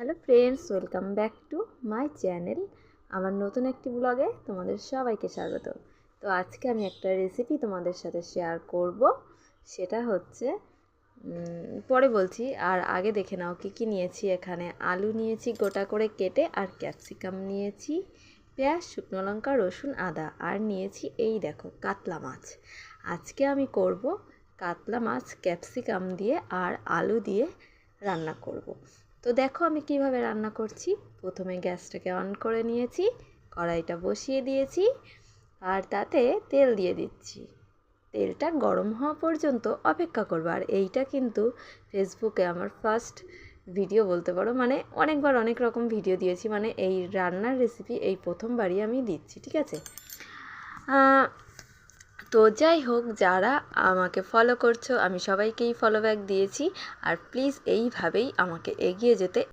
Hello friends, welcome back to my channel. আমার নতুন একটি ব্লগে তোমাদের সবাইকে স্বাগত। তো আজকে আমি একটা রেসিপি তোমাদের সাথে শেয়ার করব। সেটা হচ্ছে পরে বলছি, আর আগে দেখে নাও কী কী নিয়েছি। এখানে আলু নিয়েছি গোটা করে কেটে, আর ক্যাপসিকাম নিয়েছি, পেঁয়াজ, শুকনো লঙ্কা, রসুন, আদা, আর নিয়েছি এই দেখো কাতলা মাছ। আজকে আমি করব কাতলা মাছ ক্যাপসিকাম দিয়ে আর আলু দিয়ে রান্না করব। তো দেখো আমি কিভাবে রান্না করছি। প্রথমে গ্যাসটাকে অন করে নিয়েছি, কড়াইটা বসিয়ে দিয়েছি, আর তাতে তেল দিয়ে দিচ্ছি। তেলটা গরম হওয়া পর্যন্ত অপেক্ষা করবো। আর এইটা কিন্তু ফেসবুকে আমার ফার্স্ট ভিডিও বলতে পারো, মানে অনেকবার অনেক রকম ভিডিও দিয়েছি, মানে এই রান্নার রেসিপি এই প্রথমবারই আমি দিচ্ছি, ঠিক আছে। তো যাই হোক, যারা আমাকে ফলো করছো আমি সবাইকেই ফলো ব্যাক দিয়েছি, আর প্লিজ এইভাবেই আমাকে এগিয়ে যেতে